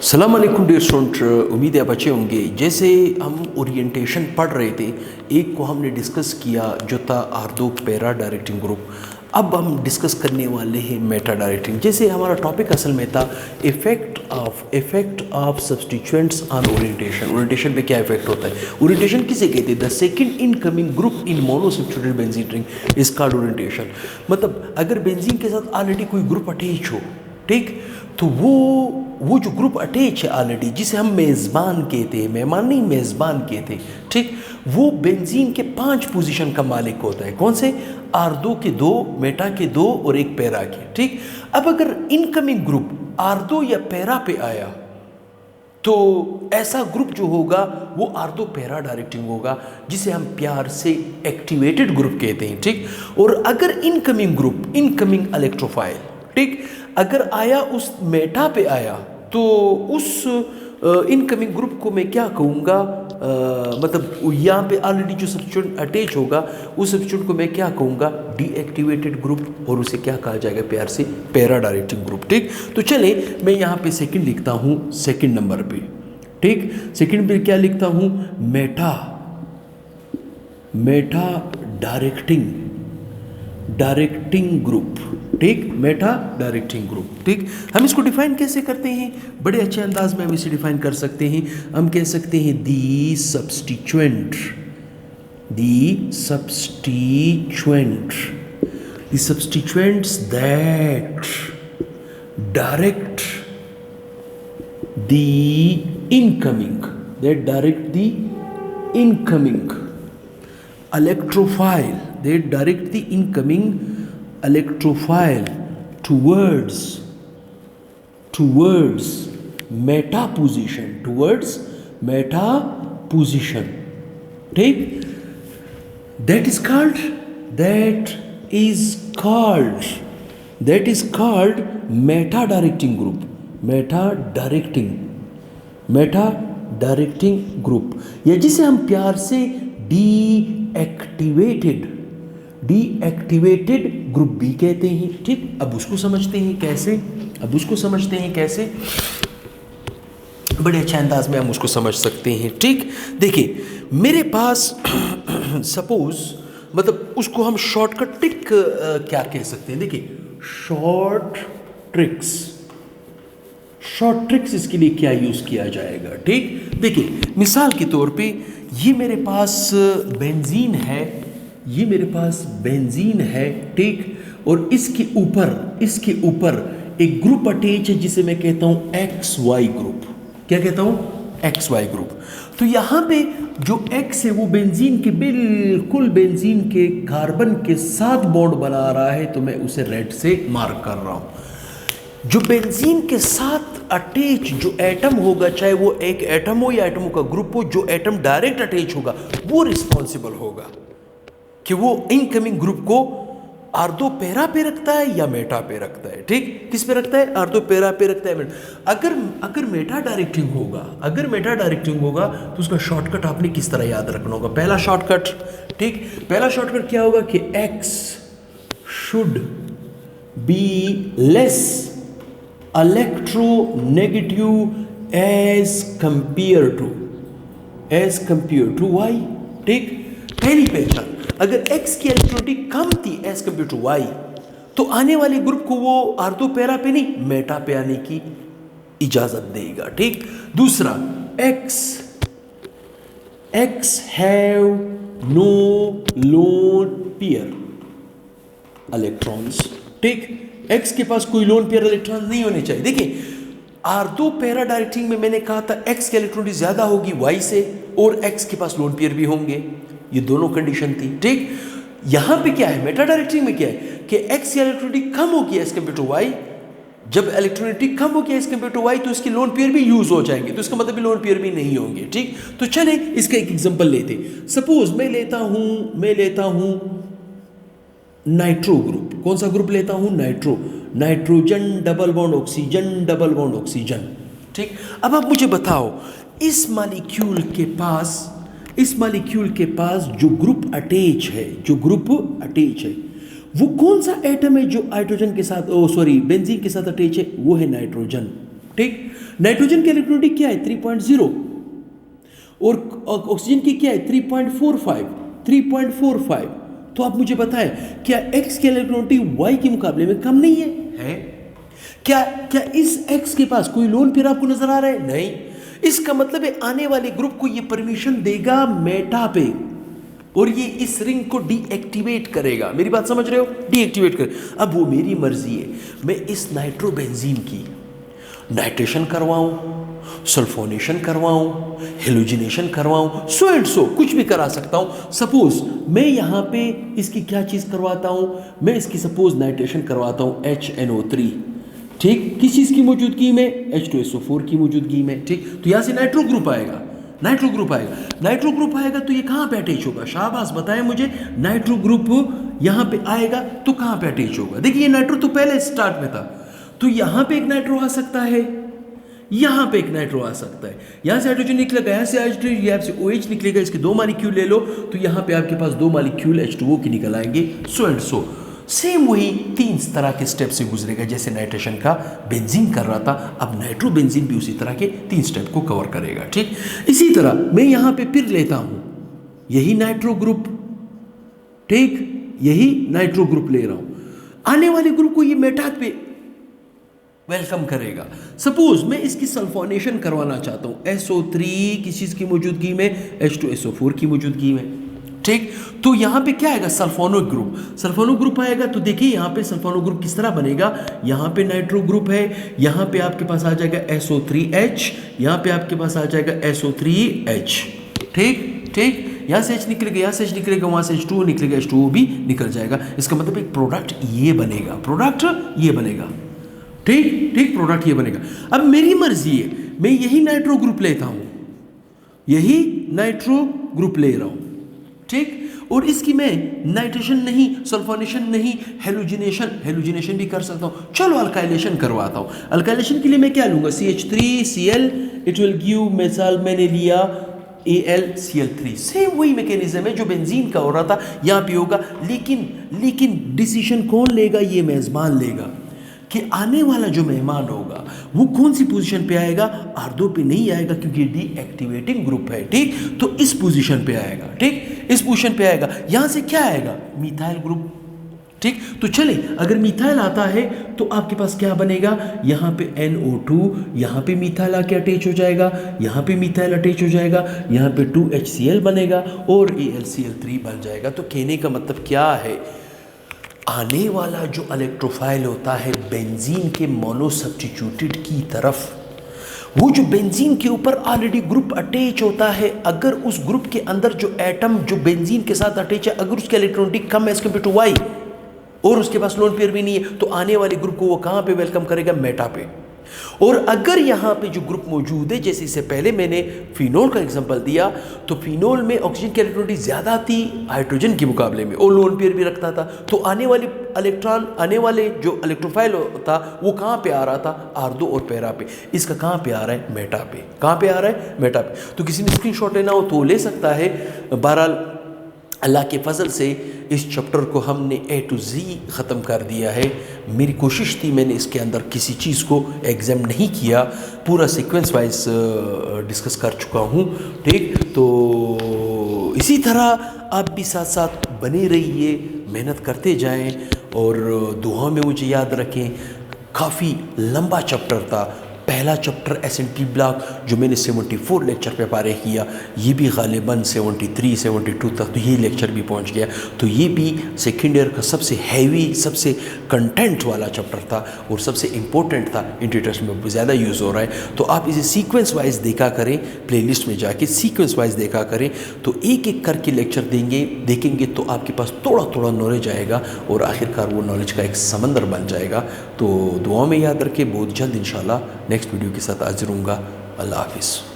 सलाम अलैकुम dear student, उम्मीद है आप अच्छे होंगे। जैसे हम ओरिएंटेशन पढ़ रहे थे, एक को हमने डिस्कस किया जो था आर्दो पैरा डायरेक्टिंग ग्रुप। अब हम डिस्कस करने वाले हैं मेटा डायरेक्टिंग। जैसे हमारा टॉपिक असल में था effect of substituents on orientation. Orientation पे क्या इफेक्ट होता है? ओरिएंटेशन किसे कहते हैं? The second incoming group in mono substituted benzene ring is called orientation. मतलब अगर बेंजीन के साथ ऑलरेडी कोई ग्रुप अटैच हो, ठीक, तो वो जो ग्रुप अटैच है ऑलरेडी, जिसे हम मेज़बान कहते हैं, मेहमान नहीं मेज़बान कहते हैं, ठीक, वो बेंजीन के 5 पोजीशन का मालिक होता है। कौन से? आर्दो के 2, मेटा के 2 और एक पैरा के, ठीक। अब अगर इनकमिंग ग्रुप आर्दो या पैरा पे आया तो ऐसा ग्रुप जो होगा वो आर्दो पैरा डायरेक्टिंग होगा, जिसे हम प्यार से एक्टिवेटेड ग्रुप कहते हैं, ठीक। और अगर इनकमिंग ग्रुप, इनकमिंग इलेक्ट्रोफाइल, ठीक, अगर आया उस मेटा पे आया तो उस इनकमिंग ग्रुप को मैं क्या कहूँगा, मतलब यहाँ पे ऑलरेडी जो सब्स्टिट्यूएंट अटैच होगा उस सब्स्टिट्यूएंट को मैं क्या कहूँगा? डीएक्टिवेटेड ग्रुप, और उसे क्या कहा जाएगा प्यार से? पैरा डायरेक्टिंग ग्रुप, ठीक। तो चले मैं यहाँ पे सेकंड लिखता हूँ, सेकंड नंबर पे, ठीक। सेकंड पे क्या लिखता हूँ? मेटा डायरेक्टिंग ग्रुप, ठीक, मेटा डायरेक्टिंग ग्रुप, ठीक। हम इसको डिफाइन कैसे करते हैं? बड़े अच्छे अंदाज में हम इसे डिफाइन कर सकते हैं। हम कह सकते हैं दी substituents that direct the incoming electrophile, they direct the incoming electrophile towards meta position, ठीक। that is called meta directing group, या जिसे हम प्यार से डीएक्टिवेटेड ग्रुप भी कहते हैं, ठीक। अब उसको समझते हैं कैसे? बड़े अच्छे अंदाज में हम उसको समझ सकते हैं, ठीक। देखिए मेरे पास सपोज, मतलब उसको हम शॉर्टकट ट्रिक क्या कह सकते हैं? देखिए शॉर्ट ट्रिक्स इसके लिए क्या यूज किया जाएगा, ठीक। देखिए मिसाल के तौर पे ये मेरे पास बेंजीन है, ठीक, और इसके ऊपर एक ग्रुप अटैच है जिसे मैं कहता हूं XY ग्रुप। क्या कहता हूं? XY group. तो यहां पे जो X है वो बेंजीन के कार्बन के साथ बॉन्ड बना रहा है, तो मैं उसे रेड से मार्क कर रहा हूं। जो बेंजीन के साथ अटैच जो एटम होगा, चाहे वो एक एटम हो या एटमों का ग्रुप हो, जो एटम डायरेक्ट अटैच होगा वो रिस्पॉन्सिबल होगा कि वो इनकमिंग ग्रुप को आर्दो पैरा पे रखता है या मेटा पे रखता है, ठीक। किस पे रखता है? आर्दो पैरा पे रखता है। अगर मेटा डायरेक्टिंग होगा तो उसका शॉर्टकट आपने किस तरह याद रखना होगा? पहला शॉर्टकट, ठीक, पहला शॉर्टकट क्या होगा कि X should be less electronegative as compare to Y, ठीक। पहली पहचान, अगर X की इलेक्ट्रोनेगेटिविटी कम थी एज कंपेयर टू Y, तो आने वाले ग्रुप को वो आर्दो पैरा पे नहीं मेटा पे आने की इजाजत देगा, ठीक। दूसरा, X have no lone pair electrons, ठीक। X के पास कोई लोन पेयर इलेक्ट्रॉन नहीं होने चाहिए। देखिए आर्दो पैरा डायरेक्टिंग में मैंने कहा था X की इलेक्ट्रोनेगेटिविटी ज्यादा होगी Y से, और X के पास लोन पेयर भी होंगे। ये दोनों कंडीशन थी, ठीक। यहां पे क्या है? मेटा डायरेक्टिंग में क्या है कि X की इलेक्ट्रोनेगेटिविटी कम होगी एज कंपेयर टू Y। जब इलेक्ट्रोनेगेटिविटी कम होगी एज कंपेयर टू Y तो इसके लोन पेयर भी यूज हो जाएंगे, तो इसका मतलब लोन पेयर भी नहीं होंगे, ठीक। तो चले इसका एक एग्जांपल लेते। सपोज मैं लेता हूं नाइट्रो ग्रुप। कौन सा ग्रुप लेता हूं? नाइट्रोजन डबल बॉन्ड ऑक्सीजन, ठीक। अब आप मुझे बताओ इस मॉलिक्यूल के पास जो ग्रुप अटैच है, वो कौन सा एटम है जो हाइड्रोजन के साथ बेंजीन के साथ अटैच है? वो है नाइट्रोजन, ठीक। नाइट्रोजन की इलेक्ट्रोनेगेटिविटी क्या है 3.0 और ऑक्सीजन की क्या है 3.45। तो आप मुझे बताएं क्या X की इलेक्ट्रोनेगेटिविटी Y के मुकाबले में कम नहीं है? क्या इस X के पास कोई लोन पेयर आपको नजर आ रहा है? नहीं। इसका मतलब है आने वाले ग्रुप को ये परमिशन देगा मेटा पे और ये इस रिंग को डीएक्टिवेट करेगा। मेरी बात समझ रहे हो? डीएक्टिवेट कर। अब वो मेरी मर्जी है, मैं इस नाइट्रोबेंजीन की नाइट्रेशन करवाऊं, सल्फोनेशन करवाऊं, हेलोजिनेशन करवाऊं, सो एंड सो कुछ भी करा सकता हूं। सपोज मैं यहां पे इसकी क्या चीज करवाता हूं, मैं इसकी सपोज नाइट्रेशन करवाता हूं HNO3, ठीक, किस चीज की मौजूदगी में? H2SO4 की मौजूदगी में, ठीक। तो यहां से नाइट्रो ग्रुप आएगा, नाइट्रो ग्रुप आएगा तो ये कहां पे अटैच होगा? शाबाश, बताएं मुझे। नाइट्रो ग्रुप यहां पे आएगा तो कहां पे अटैच होगा? देखिए ये नाइट्रो तो पहले स्टार्ट में था, तो यहां पे एक नाइट्रो आ सकता है, यहां पे एक नाइट्रो आ सकता है, यहां से हाइड्रोजन निकलेगा, यहां से हाइड्रोजन, यहां से OH निकलेगा, इसके 2 मॉलिक्यूल ले लो तो यहां पे आपके पास 2 मॉलिक्यूल H2O के निकल आएंगे, सो एंड सो। सेम वही 3 तरह के स्टेप से गुजरेगा जैसे नाइट्रेशन का बेंजीन कर रहा था, अब नाइट्रोबेंजीन भी उसी तरह के 3 स्टेप को कवर करेगा, ठीक। इसी तरह मैं यहां पे फिर लेता हूं यही नाइट्रो ग्रुप, ठीक, यही नाइट्रो ग्रुप ले रहा हूं। आने वाले ग्रुप को ये मेटा पे वेलकम करेगा। सपोज मैं इसकी सल्फोनेशन करवाना चाहता हूं SO3 किस चीज की मौजूदगी में? H2SO4 की मौजूदगी में, ठीक। तो यहां पे क्या आएगा? सल्फोनो ग्रुप आएगा। तो देखिए यहां पे सल्फोनो ग्रुप किस तरह बनेगा? यहां पे नाइट्रो ग्रुप है, यहां पे आपके पास आ जाएगा SO3H, यहां पे आपके पास आ जाएगा SO3H, ठीक। यहां से H निकलेगा, यहां से H निकलेगा, वहां से H2O निकलेगा, H2O भी निकल जाएगा। इसका मतलब एक प्रोडक्ट ये बनेगा, ठीक, प्रोडक्ट ये बनेगा। अब मेरी मर्जी है, मैं यही नाइट्रो ग्रुप लेता हूं, यही नाइट्रो ग्रुप ले रहा हूं, ठीक। और इसकी मैं नाइट्रेशन नहीं, सल्फोनेशन नहीं, हेलोजिनेशन भी कर सकता हूं। चलो अल्काइलेशन करवाता हूं। अल्काइलेशन के लिए मैं क्या लूंगा? CH3Cl, इट विल गिव मेसाल, मैंने लिया AlCl3। सेम वही मैकेनिज्म है जो बेंजीन का हो रहा था, यहां पे होगा। लेकिन डिसीजन कौन लेगा? ये मेजबान लेगा कि आने वाला जो मेहमान होगा वो कौन सी पोजीशन पे आएगा? R2 पे नहीं आएगा क्योंकि डीएक्टिवेटिंग ग्रुप है, ठीक। तो इस पोजीशन पे आएगा, ठीक, इस पोजीशन पे आएगा। यहां से क्या आएगा? मिथाइल ग्रुप, ठीक। तो चले, अगर मिथाइल आता है तो आपके पास क्या बनेगा? यहां पे NO2, यहां पे मिथाइल आके अटैच हो जाएगा, यहां पे मिथाइल अटैच हो जाएगा, यहां पे 2HCl बनेगा और AlCl3 बन जाएगा। तो कहने का मतलब क्या है? आने वाला जो इलेक्ट्रोफाइल होता है बेंजीन के मोनो सब्स्टिट्यूटेड की तरफ, वो जो बेंजीन के ऊपर ऑलरेडी ग्रुप अटैच होता है, अगर उस ग्रुप के अंदर जो एटम जो बेंजीन के साथ अटैच है, अगर उसकी इलेक्ट्रॉनिक कम है एज कम्पेयर टू वाई और उसके पास लोन पेयर भी नहीं है, तो आने वाले ग्रुप को वो कहां पे वेलकम करेगा? मेटा पे। और अगर यहां पे जो ग्रुप मौजूद है, जैसे इससे पहले मैंने फिनोल का एग्जांपल दिया, तो फिनोल में ऑक्सीजन की इलेक्ट्रॉनिक ज्यादा थी हाइड्रोजन के मुकाबले में और लोन पेयर भी रखता था, तो आने वाले जो इलेक्ट्रोफाइल था वो कहां पे आ रहा था? R2 और पैरा पे। इसका कहां पे आ रहा है? मेटा पे। कहां पे आ रहा है? मेटा पे। तो किसी ने स्क्रीनशॉट लेना हो तो ले सकता है। बहरहाल अल्लाह के फजल से इस चैप्टर को हमने A to Z ख़त्म कर दिया है। मेरी कोशिश थी, मैंने इसके अंदर किसी चीज़ को एग्जाम नहीं किया, पूरा सीक्वेंस वाइज डिस्कस कर चुका हूँ, ठीक। तो इसी तरह आप भी साथ साथ बने रहिए, मेहनत करते जाएं और दुआ में मुझे याद रखें। काफ़ी लंबा चैप्टर था, पहला चैप्टर SNT ब्लॉक जो मैंने 74 लेक्चर पे पारे किया, ये भी गालिबन 73-72 तक तो ये लेक्चर भी पहुंच गया। तो ये भी सेकेंड ईयर का सबसे हैवी, सबसे कंटेंट वाला चैप्टर था और सबसे इम्पोर्टेंट था, इंट्रोडक्शन में ज़्यादा यूज़ हो रहा है। तो आप इसे सीक्वेंस वाइज देखा करें, प्लेलिस्ट में जाके सीक्वेंस वाइज देखा करें, तो एक एक करके लेक्चर देखेंगे तो आपके पास थोड़ा थोड़ा नॉलेज आएगा और आखिरकार वो नॉलेज का एक समंदर बन जाएगा। तो दुआ में याद रखें, बहुत जल्द इंशाल्लाह नेक्स्ट वीडियो के साथ हाजिर होऊंगा। अल्लाह हाफिज़।